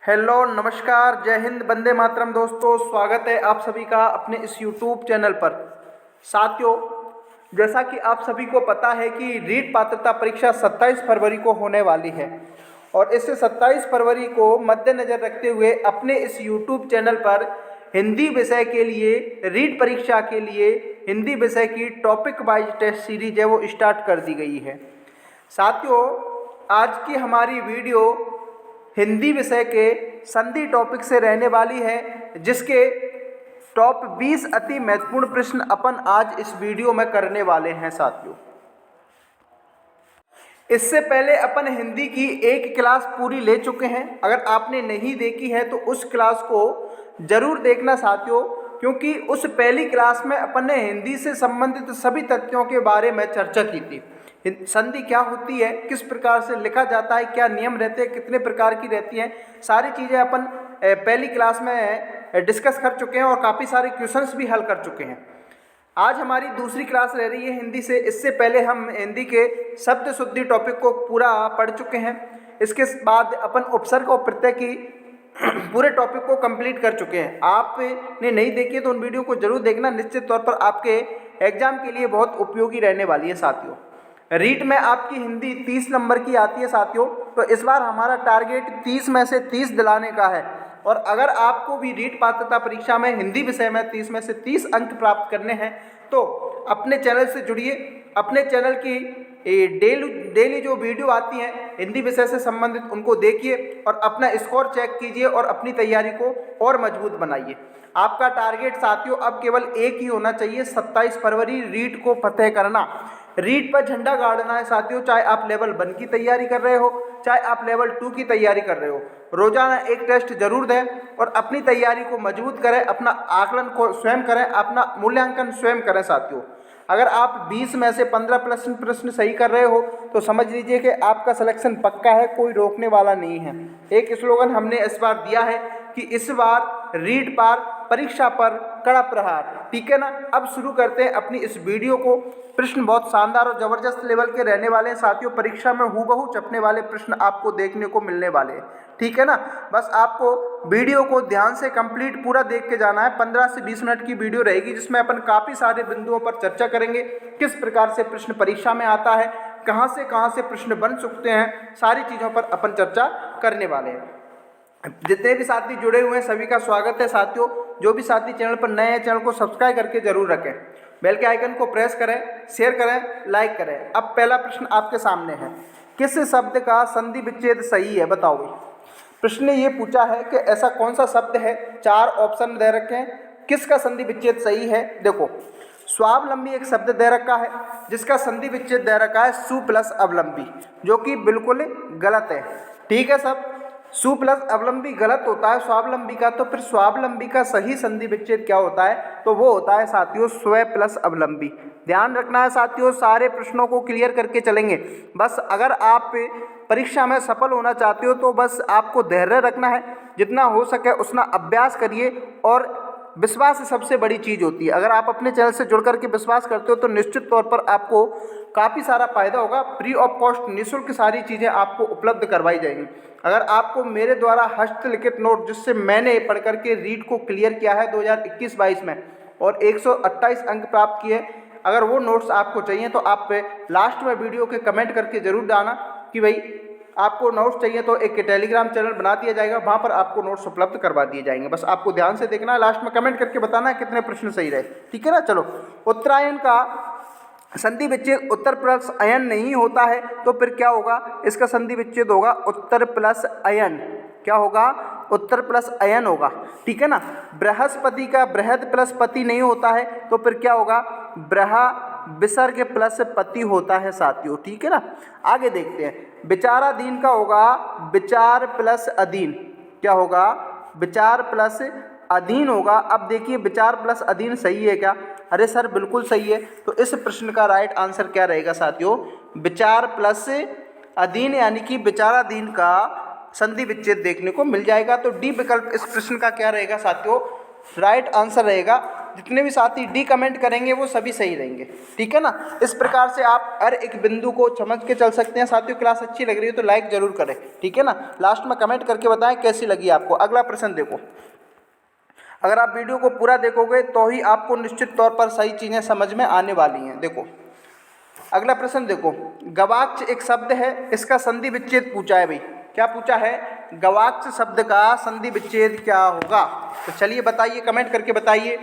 Hello नमस्कार जय हिंद वंदे मातरम। दोस्तों स्वागत है आप सभी का अपने इस यूट्यूब चैनल पर। साथियों, जैसा कि आप सभी को पता है कि रीट पात्रता परीक्षा 27 फरवरी को होने वाली है और इस 27 फरवरी को मद्देनज़र रखते हुए अपने इस यूट्यूब चैनल पर हिंदी विषय के लिए रीट परीक्षा के लिए हिंदी विषय की टॉपिक वाइज टेस्ट सीरीज है वो स्टार्ट कर दी गई है। साथियों, आज की हमारी वीडियो हिंदी विषय के संधि टॉपिक से रहने वाली है, जिसके टॉप 20 अति महत्वपूर्ण प्रश्न अपन आज इस वीडियो में करने वाले हैं। साथियों, इससे पहले अपन हिंदी की एक क्लास पूरी ले चुके हैं। अगर आपने नहीं देखी है तो उस क्लास को जरूर देखना साथियों, क्योंकि उस पहली क्लास में अपन ने हिंदी से संबंधित सभी तथ्यों के बारे में चर्चा की थी। संधि क्या होती है, किस प्रकार से लिखा जाता है, क्या नियम रहते हैं, कितने प्रकार की रहती हैं, सारी चीज़ें अपन पहली क्लास में डिस्कस कर चुके हैं और काफ़ी सारे क्वेश्चंस भी हल कर चुके हैं। आज हमारी दूसरी क्लास रह रही है हिंदी से। इससे पहले हम हिंदी के शब्द शुद्धि टॉपिक को पूरा पढ़ चुके हैं। इसके बाद अपन उपसर्ग और प्रत्यय की पूरे टॉपिक को कंप्लीट कर चुके हैं। आपने नहीं देखी तो उन वीडियो को जरूर देखना, निश्चित तौर पर आपके एग्जाम के लिए बहुत उपयोगी रहने वाली है। साथियों, रीट में आपकी हिंदी 30 नंबर की आती है साथियों, तो इस बार हमारा टारगेट 30 में से 30 दिलाने का है। और अगर आपको भी रीट पात्रता परीक्षा में हिंदी विषय में 30 में से 30 अंक प्राप्त करने हैं तो अपने चैनल से जुड़िए। अपने चैनल की डेली जो वीडियो आती हैं हिंदी विषय से संबंधित उनको देखिए और अपना स्कोर चेक कीजिए और अपनी तैयारी को और मजबूत बनाइए। आपका टारगेट साथियों अब केवल एक ही होना चाहिए, 27 फरवरी रीट को फतेह करना। रीट पर झंडा गाड़ना है साथियों, चाहे आप लेवल 1 की तैयारी कर रहे हो, चाहे आप लेवल 2 की तैयारी कर रहे हो। रोजाना एक टेस्ट जरूर दें और अपनी तैयारी को मजबूत करें, अपना आकलन को स्वयं करें, अपना मूल्यांकन स्वयं करें। साथियों, अगर आप 20 में से 15 प्रश्न सही कर रहे हो तो समझ लीजिए कि आपका सिलेक्शन पक्का है, कोई रोकने वाला नहीं है। एक स्लोगन हमने इस बार दिया है कि इस बार रीट पार, परीक्षा पर कड़ा प्रहार। ठीक है ना। अब शुरू करते हैं अपनी इस वीडियो को। प्रश्न बहुत शानदार और जबरदस्त लेवल के रहने वाले हैं साथियों। परीक्षा में हूबहू छपने वाले प्रश्न आपको देखने को मिलने वाले हैं। ठीक है ना। बस आपको वीडियो को ध्यान से कंप्लीट पूरा देख के जाना है। 15 से 20 मिनट की वीडियो रहेगी, जिसमें अपन काफ़ी सारे बिंदुओं पर चर्चा करेंगे। किस प्रकार से प्रश्न परीक्षा में आता है, कहाँ से प्रश्न बन सकते हैं, सारी चीज़ों पर अपन चर्चा करने वाले हैं। जितने भी साथी जुड़े हुए हैं सभी का स्वागत है साथियों। जो भी साथी चैनल पर नए हैं, चैनल को सब्सक्राइब करके जरूर रखें, बेल के आइकन को प्रेस करें, शेयर करें, लाइक करें। अब पहला प्रश्न आपके सामने है, किस शब्द का संधि विच्छेद सही है, बताओ भाई। प्रश्न ने ये पूछा है कि ऐसा कौन सा शब्द है, 4 ऑप्शन दे रखे हैं, किसका संधि विच्छेद सही है। देखो, स्वावलंबी एक शब्द दे रखा है जिसका संधि विच्छेद दे रखा है सु प्लस अवलंबी, जो कि बिल्कुल गलत है। ठीक है सब, सु प्लस अवलंबी गलत होता है स्वावलंबी का। तो फिर स्वावलंबी का सही संधि विच्छेद क्या होता है, तो वो होता है साथियों स्व प्लस अवलंबी। ध्यान रखना है साथियों, सारे प्रश्नों को क्लियर करके चलेंगे। बस अगर आप परीक्षा में सफल होना चाहते हो तो बस आपको धैर्य रखना है, जितना हो सके उतना अभ्यास करिए और विश्वास सबसे बड़ी चीज़ होती है। अगर आप अपने चैनल से जुड़ करके विश्वास करते हो तो निश्चित तौर पर आपको काफ़ी सारा फायदा होगा। फ्री ऑफ कॉस्ट निःशुल्क सारी चीज़ें आपको उपलब्ध करवाई जाएंगी। अगर आपको मेरे द्वारा हस्तलिखित नोट, जिससे मैंने पढ़ करके रीट को क्लियर किया है 2021-22 में और 128 अंक प्राप्त किए, अगर वो नोट्स आपको चाहिए तो आप लास्ट में वीडियो के कमेंट करके ज़रूर डालना कि भाई आपको नोट्स चाहिए, तो एक टेलीग्राम चैनल बना दिया जाएगा, वहाँ पर आपको नोट्स उपलब्ध करवा दिए जाएंगे। बस आपको ध्यान से देखना है, लास्ट में कमेंट करके बताना है कितने प्रश्न सही रहे। ठीक है ना। चलो, उत्तरायण का संधि विच्छेद उत्तर प्लस अयन नहीं होता है तो फिर क्या होगा, इसका संधि विच्छेद होगा उत्तर प्लस अयन। क्या होगा, उत्तर प्लस अयन होगा। ठीक है ना। बृहस्पति का बृहद प्लस पति नहीं होता है तो फिर क्या होगा, ब्रहा विसर्ग प्लस पति होता है साथियों। ठीक है ना। आगे देखते हैं, विचाराधीन का होगा विचार प्लस अधीन। क्या होगा, विचार प्लस अधीन होगा। अब देखिए, विचार प्लस अधीन सही है क्या, अरे सर बिल्कुल सही है। तो इस प्रश्न का राइट आंसर क्या रहेगा साथियों, विचार प्लस अधीन, यानी कि विचाराधीन का संधि विच्छेद देखने को मिल जाएगा। तो डी विकल्प इस प्रश्न का क्या रहेगा साथियों, राइट आंसर रहेगा जितने भी साथी डी कमेंट करेंगे वो सभी सही रहेंगे, ठीक है ना। इस प्रकार से आप हर एक बिंदु को समझ के चल सकते हैं। साथियों क्लास अच्छी लग रही है तो लाइक जरूर करें, ठीक है ना। लास्ट में कमेंट करके बताएं कैसी लगी आपको। अगला प्रश्न देखो, अगर आप वीडियो को पूरा देखोगे तो ही आपको निश्चित तौर पर सही चीज़ें समझ में आने वाली हैं। देखो अगला प्रश्न देखो, गवाक्ष एक शब्द है, इसका संधि विच्छेद पूछा है भाई। क्या पूछा है? गवाक्ष शब्द का संधि विच्छेद क्या होगा? तो चलिए बताइए, कमेंट करके बताइए।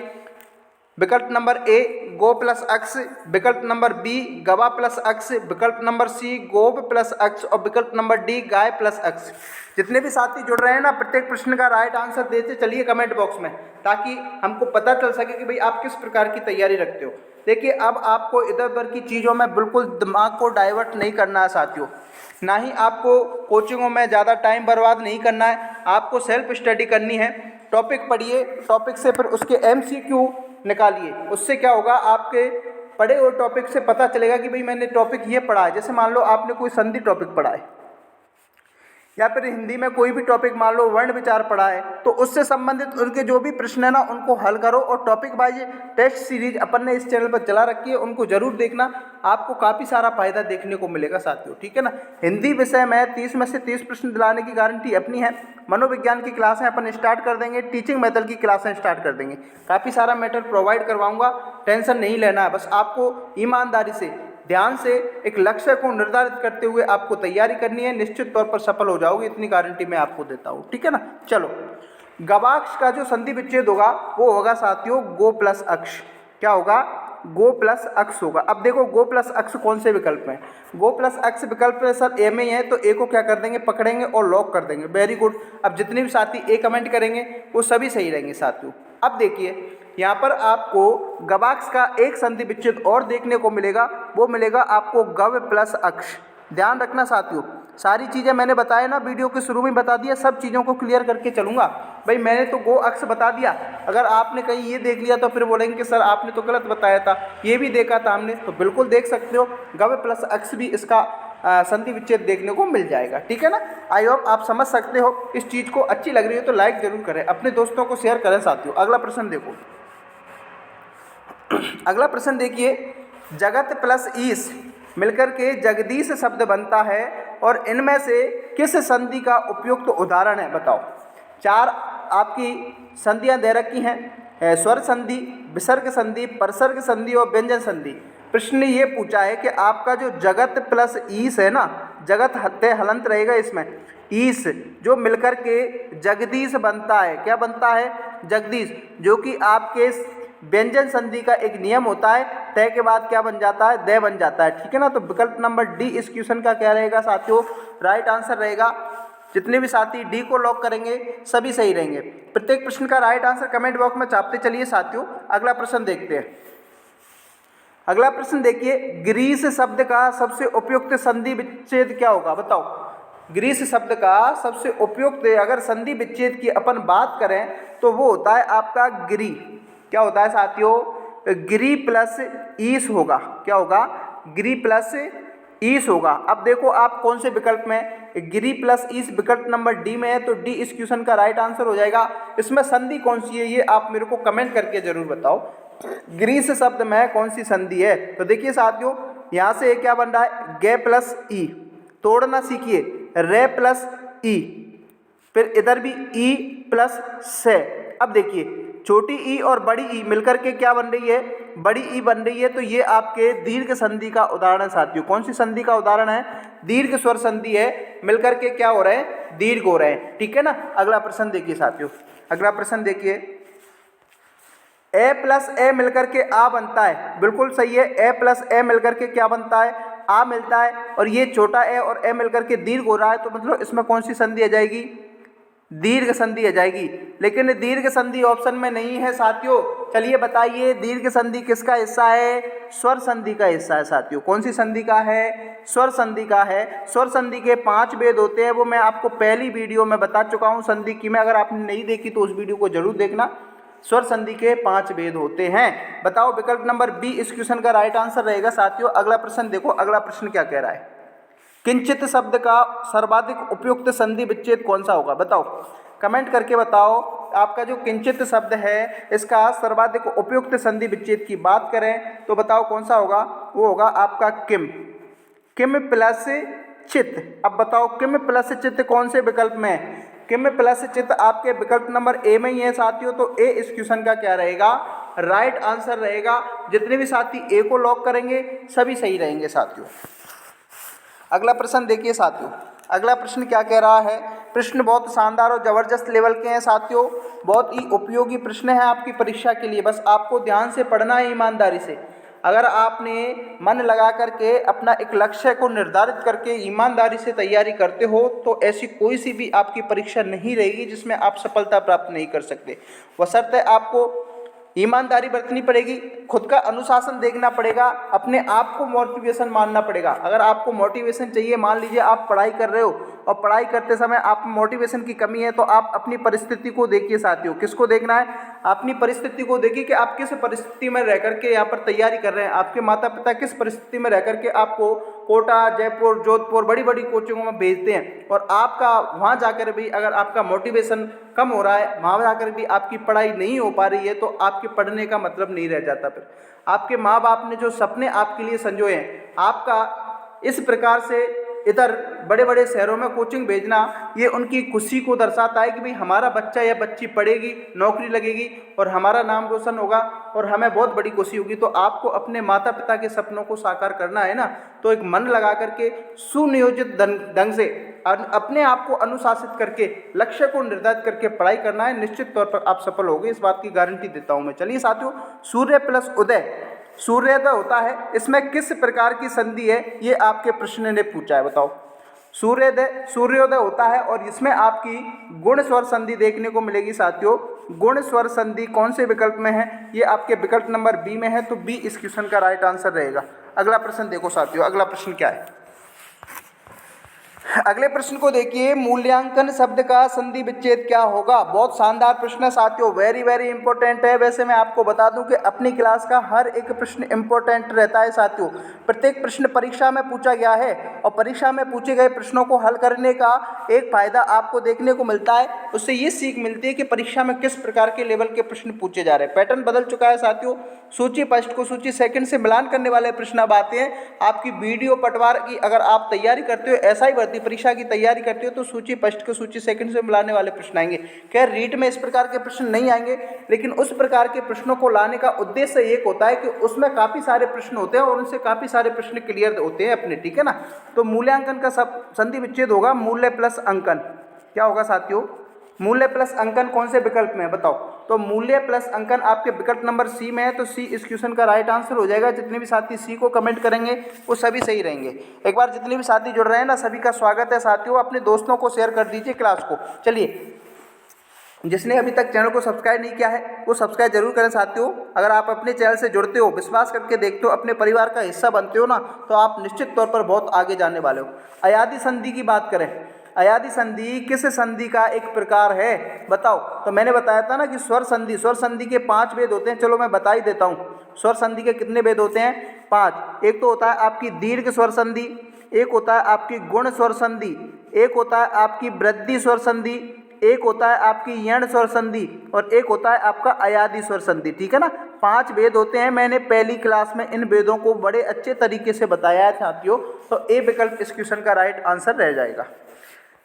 विकल्प नंबर ए गो प्लस अक्ष, विकल्प नंबर बी गवा प्लस अक्ष, विकल्प नंबर सी गोब प्लस अक्ष और विकल्प नंबर डी गाय प्लस अक्ष। जितने भी साथी जुड़ रहे हैं ना, प्रत्येक प्रश्न का राइट आंसर देते चलिए कमेंट बॉक्स में, ताकि हमको पता चल सके कि भाई आप किस प्रकार की तैयारी रखते हो। देखिए अब आपको इधर उधर की चीज़ों में बिल्कुल दिमाग को डाइवर्ट नहीं करना है साथियों, ना ही आपको कोचिंगों में ज़्यादा टाइम बर्बाद नहीं करना है। आपको सेल्फ स्टडी करनी है। टॉपिक पढ़िए, टॉपिक से फिर उसके MCQ निकालिए। उससे क्या होगा, आपके पढ़े हुए टॉपिक से पता चलेगा कि भाई मैंने टॉपिक ये पढ़ा है। जैसे मान लो आपने कोई संधि टॉपिक पढ़ा है, या फिर हिंदी में कोई भी टॉपिक मान लो वर्ण विचार पढ़ा है, तो उससे संबंधित उनके जो भी प्रश्न है ना उनको हल करो। और टॉपिक वाइज टेस्ट सीरीज अपन ने इस चैनल पर चला रखी है, उनको जरूर देखना, आपको काफ़ी सारा फायदा देखने को मिलेगा साथियों, ठीक है ना। हिंदी विषय में 30 में से 30 प्रश्न दिलाने की गारंटी अपनी है। मनोविज्ञान की क्लासें अपन स्टार्ट कर देंगे, टीचिंग मेथड की क्लासें स्टार्ट कर देंगे, काफ़ी सारा मैटर प्रोवाइड करवाऊंगा, टेंशन नहीं लेना है। बस आपको ईमानदारी से ध्यान से एक लक्ष्य को निर्धारित करते हुए आपको तैयारी करनी है, निश्चित तौर पर सफल हो जाओगे, इतनी गारंटी मैं आपको देता हूँ, ठीक है ना। चलो, गवाक्ष का जो संधि विच्छेद होगा वो होगा साथियों गो प्लस अक्ष। क्या होगा? गो प्लस अक्ष होगा। अब देखो गो प्लस अक्ष कौन से विकल्प में? गो प्लस अक्ष विकल्प में सर ए में ही है, तो ए को क्या कर देंगे, पकड़ेंगे और लॉक कर देंगे। Very good. अब जितने भी साथी ए कमेंट करेंगे वो सभी सही रहेंगे साथियों। अब देखिए यहाँ पर आपको गवाक्ष का एक संधि विच्छेद और देखने को मिलेगा, वो मिलेगा आपको गव प्लस अक्ष। ध्यान रखना साथियों, सारी चीज़ें मैंने बताया ना, वीडियो के शुरू में बता दिया, सब चीज़ों को क्लियर करके चलूँगा। भाई मैंने तो गो अक्ष बता दिया, अगर आपने कहीं ये देख लिया तो फिर बोलेंगे कि सर आपने तो गलत बताया था, ये भी देखा था हमने, तो बिल्कुल देख सकते हो, गव प्लस अक्ष भी इसका संधि विच्छेद देखने को मिल जाएगा, ठीक है ना। आई होप आप समझ सकते हो। इस चीज़ को अच्छी लग रही है तो लाइक जरूर करें, अपने दोस्तों को शेयर करें साथियों। अगला प्रश्न देखो, अगला प्रश्न देखिए, जगत प्लस ईश मिलकर के जगदीश शब्द बनता है और इनमें से किस संधि का उपयुक्त उदाहरण है? बताओ। 4 आपकी संधियां दे रखी हैं, स्वर संधि, विसर्ग संधि, परसर्ग संधि और व्यंजन संधि। प्रश्न ने ये पूछा है कि आपका जो जगत प्लस ईश है ना, जगत हत्ते हलंत रहेगा इसमें, ईश जो मिलकर के जगदीश बनता है। क्या बनता है? जगदीश, जो कि आपके व्यंजन संधि का एक नियम होता है, तय के बाद क्या बन जाता है? दय बन जाता है, ठीक है ना। तो विकल्प नंबर डी इस क्वेश्चन का क्या रहेगा साथियों? राइट आंसर रहेगा। जितने भी साथी डी को लॉक करेंगे सभी सही रहेंगे। प्रत्येक प्रश्न का राइट आंसर कमेंट बॉक्स में छापते चलिए साथियों। अगला प्रश्न देखते हैं। अगला प्रश्न देखिए, ग्रीस शब्द का सबसे उपयुक्त संधि विच्छेद क्या होगा? बताओ। ग्रीस शब्द का सबसे उपयुक्त अगर संधि विच्छेद की अपन बात करें तो वो होता है आपका गिरी। क्या होता है साथियों? गिरी प्लस ईश होगा। क्या होगा? गिरी प्लस ईश होगा। अब देखो आप कौन से विकल्प में, गिरी प्लस ईश विकल्प नंबर डी में है, तो डी इस क्वेश्चन का राइट आंसर हो जाएगा। इसमें संधि कौन सी है ये आप मेरे को कमेंट करके जरूर बताओ। ग्रीस शब्द में कौन सी संधि है? तो देखिए साथियों, यहाँ से क्या बन रहा है? गे प्लस ई, तोड़ना सीखिए, रे प्लस ई, फिर इधर भी ई प्लस से। अब देखिए छोटी ई और बड़ी ई मिलकर के क्या बन रही है? बड़ी ई बन रही है। तो ये आपके दीर्घ संधि का उदाहरण है साथियों। कौन सी संधि का उदाहरण है? दीर्घ स्वर संधि है, मिलकर के क्या हो रहे हैं? दीर्घ हो रहे हैं, ठीक है ना। अगला प्रश्न देखिए साथियों, अगला प्रश्न देखिए, ए प्लस ए मिलकर के आ बनता है। बिल्कुल सही है, ए प्लस ए मिलकर के क्या बनता है? आ मिलता है। और ये छोटा ए और ए मिलकर के दीर्घ हो रहा है, तो मतलब इसमें कौन सी संधि आ जाएगी? दीर्घ संधि आ जाएगी। लेकिन दीर्घ संधि ऑप्शन में नहीं है साथियों। चलिए बताइए, दीर्घ संधि किसका हिस्सा है? स्वर संधि का हिस्सा है साथियों। कौन सी संधि का है? स्वर संधि का है। स्वर संधि के 5 भेद होते हैं, वो मैं आपको पहली वीडियो में बता चुका हूँ संधि की में। अगर आपने नहीं देखी तो उस वीडियो को जरूर देखना। स्वर संधि के 5 भेद होते हैं। बताओ, विकल्प नंबर बी इस क्वेश्चन का राइट आंसर रहेगा साथियों। अगला प्रश्न देखो, अगला प्रश्न क्या कह रहा है? किंचित शब्द का सर्वाधिक उपयुक्त संधि विच्छेद कौन सा होगा? बताओ, कमेंट करके बताओ। आपका जो किंचित शब्द है इसका सर्वाधिक उपयुक्त संधि विच्छेद की बात करें तो बताओ कौन सा होगा? वो होगा आपका किम। किम प्लस चित। अब बताओ किम प्लस चित कौन से विकल्प में है? किम प्लस चित आपके विकल्प नंबर ए में ही है साथियों। तो ए इस क्वेश्चन का क्या रहेगा? राइट आंसर रहेगा। जितने भी साथी ए को लॉक करेंगे सभी सही रहेंगे साथियों। अगला प्रश्न देखिए साथियों, अगला प्रश्न क्या कह रहा है? प्रश्न बहुत शानदार और ज़बरदस्त लेवल के हैं साथियों, बहुत ही उपयोगी प्रश्न है आपकी परीक्षा के लिए। बस आपको ध्यान से पढ़ना है, ईमानदारी से। अगर आपने मन लगा करके अपना एक लक्ष्य को निर्धारित करके ईमानदारी से तैयारी करते हो तो ऐसी कोई सी भी आपकी परीक्षा नहीं रहेगी जिसमें आप सफलता प्राप्त नहीं कर सकते। बशर्ते आपको ईमानदारी बरतनी पड़ेगी, खुद का अनुशासन देखना पड़ेगा, अपने आप को मोटिवेशन मानना पड़ेगा। अगर आपको मोटिवेशन चाहिए, मान लीजिए आप पढ़ाई कर रहे हो और पढ़ाई करते समय आप मोटिवेशन की कमी है, तो आप अपनी परिस्थिति को देखिए साथियों। किसको देखना है? अपनी परिस्थिति को देखिए कि आप किस परिस्थिति में रह करके यहाँ पर तैयारी कर रहे हैं। आपके माता पिता किस परिस्थिति में रह करके आपको कोटा, जयपुर, जोधपुर बड़ी बड़ी कोचिंगों में भेजते हैं, और आपका वहाँ जाकर भी अगर आपका मोटिवेशन कम हो रहा है, वहाँ जाकर भी आपकी पढ़ाई नहीं हो पा रही है, तो आपके पढ़ने का मतलब नहीं रह जाता। फिर आपके माँ बाप ने जो सपने आपके लिए संजोए हैं, आपका इस प्रकार से इधर बड़े बड़े शहरों में कोचिंग भेजना, ये उनकी खुशी को दर्शाता है कि भाई हमारा बच्चा या बच्ची पढ़ेगी, नौकरी लगेगी और हमारा नाम रोशन होगा और हमें बहुत बड़ी खुशी होगी। तो आपको अपने माता पिता के सपनों को साकार करना है ना, तो एक मन लगा करके सुनियोजित ढंग से अपने आप को अनुशासित करके लक्ष्य को निर्धारित करके पढ़ाई करना है। निश्चित तौर पर आप सफल होंगे, इस बात की गारंटी देता हूँ मैं। चलिए साथियों, सूर्य प्लस उदय, सूर्योदय होता है, इसमें किस प्रकार की संधि है ये आपके प्रश्न ने पूछा है। बताओ, सूर्योदय होता है और इसमें आपकी गुण स्वर संधि देखने को मिलेगी साथियों। गुण स्वर संधि कौन से विकल्प में है? ये आपके विकल्प नंबर बी में है, तो बी इस क्वेश्चन का राइट आंसर रहेगा। अगला प्रश्न देखो साथियों, अगला प्रश्न क्या है? अगले प्रश्न को देखिए, मूल्यांकन शब्द का संधि विच्छेद क्या होगा? बहुत शानदार प्रश्न है साथियों, वेरी वेरी इंपॉर्टेंट है। वैसे मैं आपको बता दूं कि अपनी क्लास का हर एक प्रश्न इंपॉर्टेंट रहता है साथियों। प्रत्येक प्रश्न परीक्षा में पूछा गया है और परीक्षा में पूछे गए प्रश्नों को हल करने का एक फायदा आपको देखने को मिलता है। उससे ये सीख मिलती है कि परीक्षा में किस प्रकार के लेवल के प्रश्न पूछे जा रहे हैं। पैटर्न बदल चुका है साथियों। सूची फर्स्ट को सूची सेकंड से मिलान करने वाले प्रश्न अब आते हैं। आपकी वीडियो पटवार की अगर आप तैयारी करते हो, ऐसा ही भर्ती परीक्षा की तैयारी करते हो, तो सूची फर्स्ट को सूची सेकंड से मिलाने वाले प्रश्न आएंगे। खैर रीट में इस प्रकार के प्रश्न नहीं आएंगे, लेकिन उस प्रकार के प्रश्नों को लाने का उद्देश्य एक होता है कि उसमें काफ़ी सारे प्रश्न होते हैं और उनसे काफ़ी सारे प्रश्न क्लियर होते हैं अपने, ठीक है ना। तो मूल्यांकन का सब संधि विच्छेद होगा मूल्य प्लस अंकन। क्या होगा साथियों? मूल्य प्लस अंकन कौन से विकल्प में है? बताओ। तो मूल्य प्लस अंकन आपके विकल्प नंबर सी में है, तो सी इस क्वेश्चन का राइट आंसर हो जाएगा। जितने भी साथी सी को कमेंट करेंगे वो सभी सही रहेंगे। एक बार जितने भी साथी जुड़ रहे हैं ना, सभी का स्वागत है साथियों। अपने दोस्तों को शेयर कर दीजिए क्लास को। चलिए, जिसने अभी तक चैनल को सब्सक्राइब नहीं किया है वो सब्सक्राइब जरूर करें साथियों। अगर आप अपने चैनल से जुड़ते हो, विश्वास करके देखते हो, अपने परिवार का हिस्सा बनते हो ना, तो आप निश्चित तौर पर बहुत आगे जाने वाले हो। अयादी संधि की बात करें, अयादी संधि किस संधि का एक प्रकार है? बताओ। तो मैंने बताया था ना कि स्वर संधि के 5 भेद होते हैं। चलो मैं बता ही देता हूँ। स्वर संधि के कितने भेद होते हैं? 5। एक तो होता है आपकी दीर्घ स्वर संधि, एक होता है आपकी गुण स्वर संधि, एक होता है आपकी वृद्धि स्वर संधि, एक होता है आपकी यण स्वर संधि और एक होता है आपका अयादी स्वर संधि, ठीक है ना। 5 भेद होते हैं। मैंने पहली क्लास में इन भेदों को बड़े अच्छे तरीके से बताया है साथियों। तो ए विकल्प इस क्वेश्चन का राइट आंसर रह जाएगा।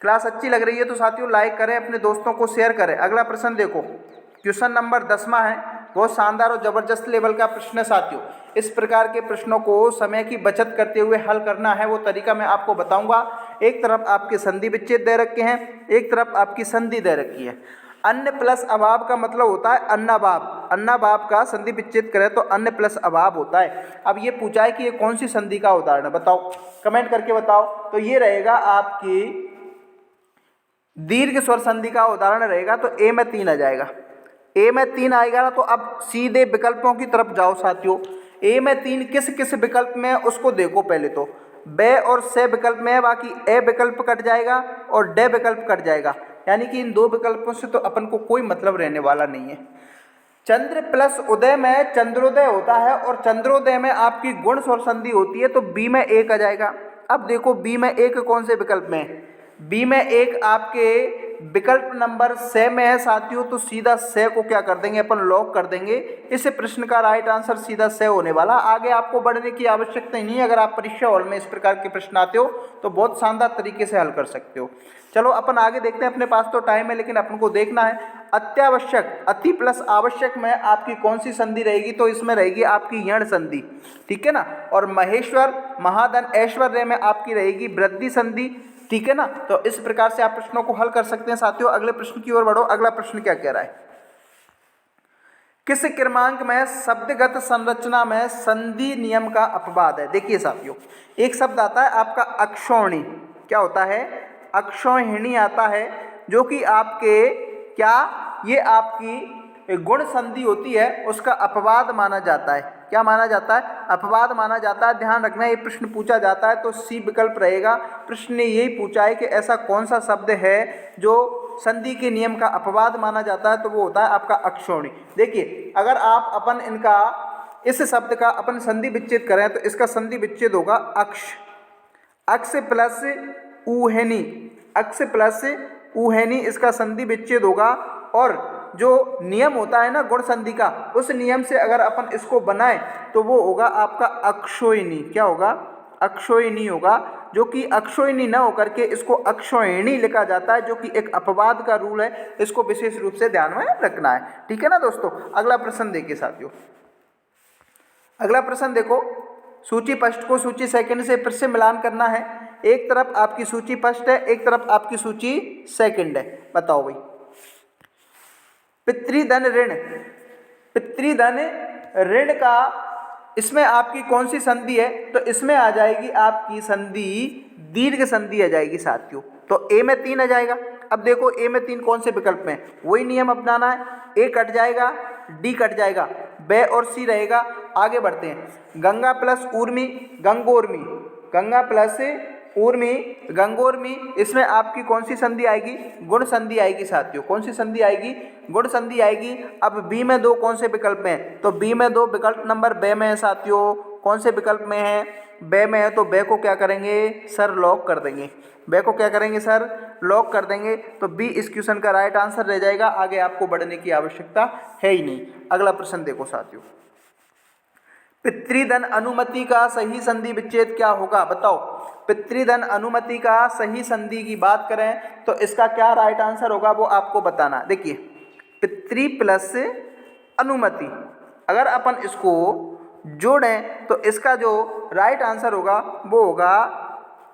क्लास अच्छी लग रही है तो साथियों लाइक करें, अपने दोस्तों को शेयर करें। अगला प्रश्न देखो, क्वेश्चन नंबर 10वां है। बहुत शानदार और जबरदस्त लेवल का प्रश्न है साथियों। इस प्रकार के प्रश्नों को समय की बचत करते हुए हल करना है, वो तरीका मैं आपको बताऊंगा। एक तरफ आपके संधि विच्छेद दे रखे हैं, एक तरफ आपकी संधि दे रखी है। अन्न प्लस अभाव का मतलब होता है अन्नाभाव। अन्नाभाव का संधि विच्छेद करें तो अन्न प्लस अभाव होता है। अब ये पूछा है कि ये कौन सी संधि का उदाहरण है? बताओ, कमेंट करके बताओ। तो ये रहेगा आपकी दीर्घ स्वर संधि का उदाहरण रहेगा। तो ए में 3 आ जाएगा। ए में 3 आएगा ना, तो अब सीधे विकल्पों की तरफ जाओ साथियों। ए में 3 किस किस विकल्प में है उसको देखो। पहले तो बे और से विकल्प में है, बाकी ए विकल्प कट जाएगा और डे विकल्प कट जाएगा। यानी कि इन 2 विकल्पों से तो अपन को कोई मतलब रहने वाला नहीं है। चंद्र प्लस उदय में चंद्रोदय होता है और चंद्रोदय में आपकी गुण स्वर संधि होती है, तो बी में 1 आ जाएगा। अब देखो बी में 1 कौन से विकल्प में है? बी में 1 आपके विकल्प नंबर से में है साथियों, तो सीधा से को क्या कर देंगे अपन, लॉक कर देंगे। इस प्रश्न का राइट आंसर सीधा से होने वाला। आगे आपको बढ़ने की आवश्यकता ही नहीं है। अगर आप परीक्षा हॉल में इस प्रकार के प्रश्न आते हो तो बहुत शानदार तरीके से हल कर सकते हो। चलो अपन आगे देखते हैं। अपने पास तो टाइम है लेकिन अपन को देखना है अत्यावश्यक, अति प्लस आवश्यक में आपकी कौन सी संधि रहेगी, तो इसमें रहेगी आपकी यण संधि, ठीक है ना। और महेश्वर, महाधन, ऐश्वर्य में आपकी रहेगी वृद्धि संधि, ठीक है ना। तो इस प्रकार से आप प्रश्नों को हल कर सकते हैं साथियों। अगले प्रश्न की ओर बढ़ो। अगला प्रश्न क्या कह रहा है, किस क्रमांक में शब्दगत संरचना में संधि नियम का अपवाद है। देखिए साथियों, एक शब्द आता है आपका अक्षौहिणी, क्या होता है, अक्षौहिणी आता है, जो कि आपके क्या, ये आपकी गुण संधि होती है, उसका अपवाद माना जाता है। क्या माना जाता है, अपवाद माना जाता है। ध्यान रखना, ये प्रश्न पूछा जाता है तो सी विकल्प रहेगा। प्रश्न ने यही पूछा है कि ऐसा कौन सा शब्द है जो संधि के नियम का अपवाद माना जाता है, तो वो होता है आपका अक्षौहिणी। देखिए, अगर आप अपन इनका, इस शब्द का अपन संधि विच्छेद करें तो इसका संधि विच्छेद होगा अक्ष, अक्ष प्लस ऊहेनी, अक्ष प्लस ऊहेनी इसका संधि विच्छेद होगा। और जो नियम होता है ना गुण संधि का, उस नियम से अगर अपन इसको बनाएं तो वो होगा आपका अक्षौहिणी। क्या होगा, अक्षौहिणी होगा, जो कि अक्षौहिणी न होकर के इसको अक्षौहिणी लिखा जाता है, जो कि एक अपवाद का रूल है। इसको विशेष रूप से ध्यान में रखना है, ठीक है ना दोस्तों। अगला प्रश्न देखिए साथियों, अगला प्रश्न देखो, सूची फर्स्ट को सूची सेकंड से फिर से मिलान करना है। एक तरफ आपकी सूची फर्स्ट है, एक तरफ आपकी सूची सेकंड है। बताओ भाई, पितृधन ऋण, पितृधन ऋण का इसमें आपकी कौन सी संधि है, तो इसमें आ जाएगी आपकी संधि दीर्घ संधि आ जाएगी साथियों। तो ए में 3 आ जाएगा। अब देखो ए में 3 कौन से विकल्प में, वही नियम अपनाना है। ए कट जाएगा, डी कट जाएगा, बे और सी रहेगा। आगे बढ़ते हैं। गंगा प्लस ऊर्मी, गंगोर्मी, गंगा प्लस ऊर्मी, गंगोर्मी, इसमें आपकी कौन सी संधि आएगी, गुण संधि आएगी साथियों। कौन सी संधि आएगी, गुण संधि आएगी। अब बी में 2 कौन से विकल्प में है, तो बी में 2 विकल्प नंबर बे में है साथियों। कौन से विकल्प में है, बे में है, तो बे को क्या करेंगे सर, लॉक कर देंगे। बे को क्या करेंगे सर, लॉक कर देंगे। तो बी इस क्वेश्चन का राइट आंसर रह जाएगा। आगे आपको बढ़ने की आवश्यकता है ही नहीं। अगला प्रश्न देखो साथियों, पितृधन अनुमति का सही संधि विच्छेद क्या होगा। बताओ, पितृधन अनुमति का सही संधि की बात करें तो इसका क्या राइट आंसर होगा, वो आपको बताना। देखिए, पितृ प्लस अनुमति, अगर अपन इसको जोड़ें तो इसका जो राइट आंसर होगा वो होगा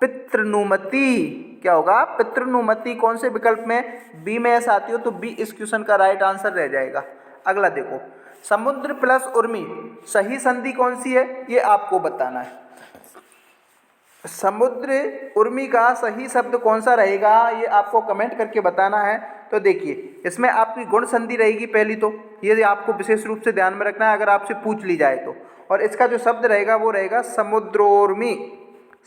पितृनुमति। क्या होगा, पितृनुमति। कौन से विकल्प में, बी में है साथियों। तो बी इस क्वेश्चन का राइट आंसर रह जाएगा। अगला देखो, समुद्र प्लस उर्मी, सही संधि कौन सी है, ये आपको बताना है। समुद्र उर्मी का सही शब्द कौन सा रहेगा, ये आपको कमेंट करके बताना है। तो देखिए, इसमें आपकी गुण संधि रहेगी पहली, तो ये आपको विशेष रूप से ध्यान में रखना है अगर आपसे पूछ ली जाए तो। और इसका जो शब्द रहेगा वो रहेगा समुद्रोर्मी,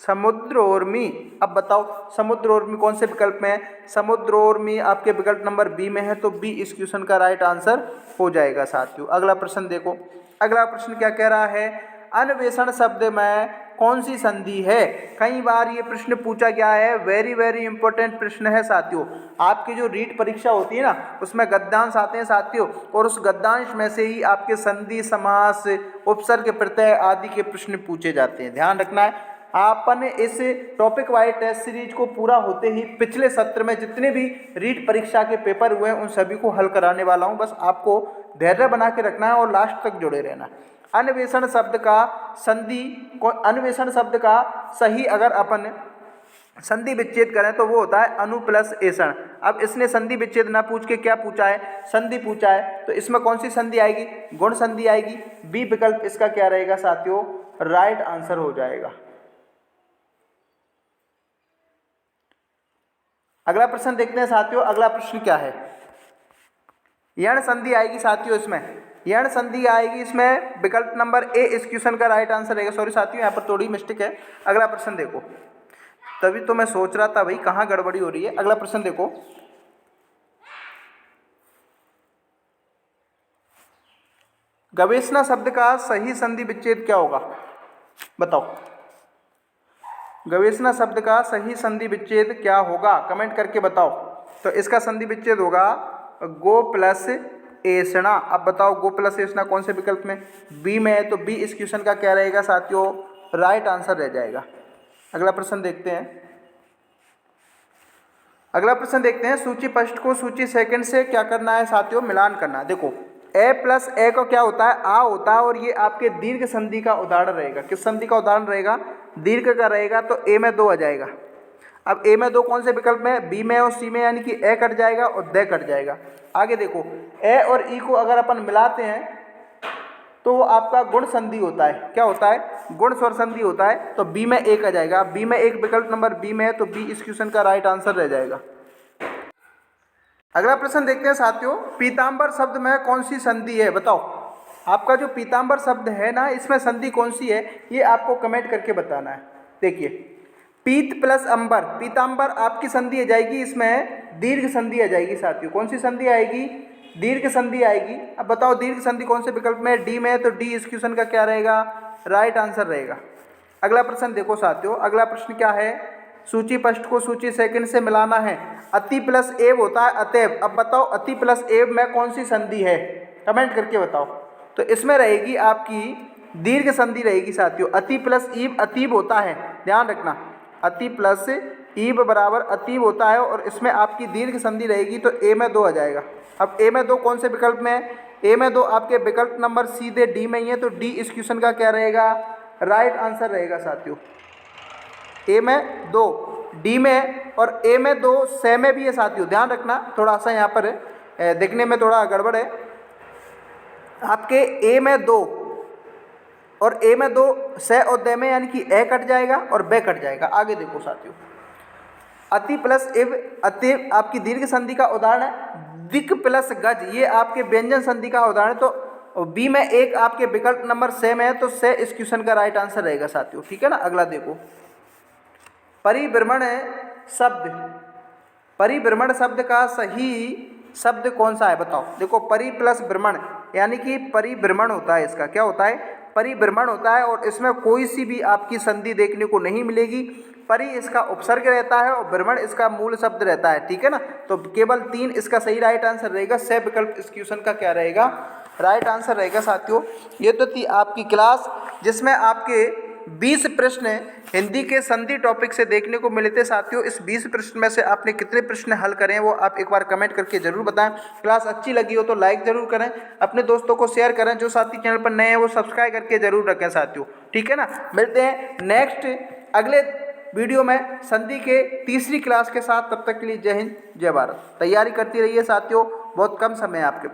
समुद्रोर्मी। अब बताओ, समुद्रोर्मी कौन से विकल्प में है, समुद्रोर्मी आपके विकल्प नंबर बी में है। तो बी इस क्वेश्चन का राइट आंसर हो जाएगा साथियों। अगला प्रश्न देखो, अगला प्रश्न क्या कह रहा है, अन्वेषण शब्द में कौन सी संधि है। कई बार ये प्रश्न पूछा गया है, वेरी वेरी इंपॉर्टेंट प्रश्न है साथियों। आपकी जो रीट परीक्षा होती है ना, उसमें गद्यांश आते हैं साथियों, और उस गद्यांश में से ही आपके संधि, समास, उपसर्ग, प्रत्यय आदि के प्रश्न पूछे जाते हैं। ध्यान रखना है। आपन इस टॉपिक वाइज टेस्ट सीरीज को पूरा होते ही पिछले सत्र में जितने भी रीट परीक्षा के पेपर हुए हैं उन सभी को हल कराने वाला हूं। बस आपको धैर्य बना के रखना है और लास्ट तक जुड़े रहना। अन्वेषण शब्द का संधि, अन्वेषण शब्द का सही अगर अपन संधि विच्छेद करें तो वो होता है अनु प्लस एषण। अब इसने संधि विच्छेद ना पूछ के क्या पूछा है, संधि पूछा है। तो इसमें कौन सी संधि आएगी, गुण संधि आएगी। बी विकल्प इसका क्या रहेगा साथियों, राइट आंसर हो जाएगा। अगला प्रश्न देखते हैं साथियों। अगला प्रश्न क्या है, यण संधि आएगी साथियों। इसमें यण संधि आएगी, इसमें विकल्प नंबर ए इस क्वेश्चन का राइट आंसर रहेगा। सॉरी साथियों, यहाँ पर थोड़ी मिस्टेक है। अगला प्रश्न देखो, तभी तो मैं सोच रहा था भाई कहाँ गड़बड़ी हो रही है। अगला प्रश्न देखो, गवेषणा शब्द का सही संधि विच्छेद क्या होगा। बताओ, गवेषणा शब्द का सही संधि विच्छेद क्या होगा, कमेंट करके बताओ। तो इसका संधि विच्छेद होगा गो प्लस एषणा। अब बताओ गो प्लस एषणा कौन से विकल्प में? बी में है, तो बी इस क्वेश्चन का क्या रहेगा साथियों? राइट आंसर रह जाएगा। अगला प्रश्न देखते हैं। अगला प्रश्न देखते हैं, सूची फर्स्ट को सूची सेकंड से क्या करना है साथियों? मिलान करना है। देखो ए प्लस ए को क्या होता है? आ होता है, और ये आपके दीर्घ संधि का उदाहरण रहेगा। किस संधि का उदाहरण रहेगा? दीर्घ का रहेगा, तो ए में 2 आ जाएगा। अब ए में 2 कौन से विकल्प में? बी में और सी में, यानी कि ए कट जाएगा और द कट जाएगा। आगे देखो ए और ई को अगर अपन मिलाते हैं तो वो आपका गुण संधि होता है। क्या होता है? गुण स्वर संधि होता है। तो बी में 1 आ जाएगा। बी में 1 विकल्प नंबर बी में है, तो बी इस क्वेश्चन का राइट आंसर रह जाएगा। अगला प्रश्न देखते हैं साथियों, पीताम्बर शब्द में कौन सी संधि है? बताओ आपका जो पीताम्बर शब्द है ना, इसमें संधि कौन सी है, ये आपको कमेंट करके बताना है। देखिए पीत प्लस अंबर, पीताम्बर आपकी संधि आ जाएगी, इसमें दीर्घ संधि आ जाएगी साथियों। कौन सी संधि आएगी? दीर्घ संधि आएगी। अब बताओ दीर्घ संधि कौन से विकल्प में? डी में है, तो डी इस क्वेश्चन का क्या रहेगा? राइट आंसर रहेगा। अगला प्रश्न देखो साथियों, अगला प्रश्न क्या है? सूची फर्स्ट को सूची सेकंड से मिलाना है। अति प्लस एव होता है अतएव। अब बताओ अति प्लस एव में कौन सी संधि है? कमेंट करके बताओ। तो इसमें रहेगी आपकी दीर्घ संधि रहेगी साथियों। अति प्लस ईब अतीब होता है, ध्यान रखना। अति प्लस ईब बराबर अतीब होता है, और इसमें आपकी दीर्घ संधि रहेगी, तो ए में 2 आ जाएगा। अब ए में 2 कौन से विकल्प में है? ए में 2 आपके विकल्प नंबर सीधे डी में ही है, तो डी इस क्वेश्चन का क्या रहेगा? राइट आंसर रहेगा साथियों। ए में 2 डी में है, और ए में 2 से में भी है साथियों। ध्यान रखना, थोड़ा सा यहाँ पर देखने में थोड़ा गड़बड़ है। आपके ए में 2 और ए में 2 से और दे में, यानी कि ए कट जाएगा और बे कट जाएगा। आगे देखो साथियों, अति प्लस इव अति आपकी दीर्घ संधि का उदाहरण है। दिक प्लस गज, ये आपके व्यंजन संधि का उदाहरण है। तो बी में 1 आपके विकल्प नंबर से में है, तो से इस क्वेश्चन का राइट आंसर रहेगा साथियों। ठीक है ना। अगला देखो, परिभ्रमण शब्द, परिभ्रमण शब्द का सही शब्द कौन सा है? बताओ। देखो परि प्लस भ्रमण, यानी कि परिभ्रमण होता है। इसका क्या होता है? परिभ्रमण होता है, और इसमें कोई सी भी आपकी संधि देखने को नहीं मिलेगी। परि इसका उपसर्ग रहता है और भ्रमण इसका मूल शब्द रहता है। ठीक है ना। तो केवल 3 इसका सही राइट आंसर रहेगा। से विकल्प इस क्वेश्चन का क्या रहेगा? राइट आंसर रहेगा साथियों। ये तो थी आपकी क्लास, जिसमें आपके 20 प्रश्न हिंदी के संधि टॉपिक से देखने को मिले थे साथियों। इस 20 प्रश्न में से आपने कितने प्रश्न हल करें वो आप एक बार कमेंट करके जरूर बताएं। क्लास अच्छी लगी हो तो लाइक जरूर करें, अपने दोस्तों को शेयर करें। जो साथी चैनल पर नए हैं वो सब्सक्राइब करके जरूर रखें साथियों। ठीक है ना। मिलते हैं नेक्स्ट अगले वीडियो में संधि के तीसरी क्लास के साथ। तब तक के लिए जय हिंद जय भारत। तैयारी करती रहिए साथियों, बहुत कम समय है आपके पास।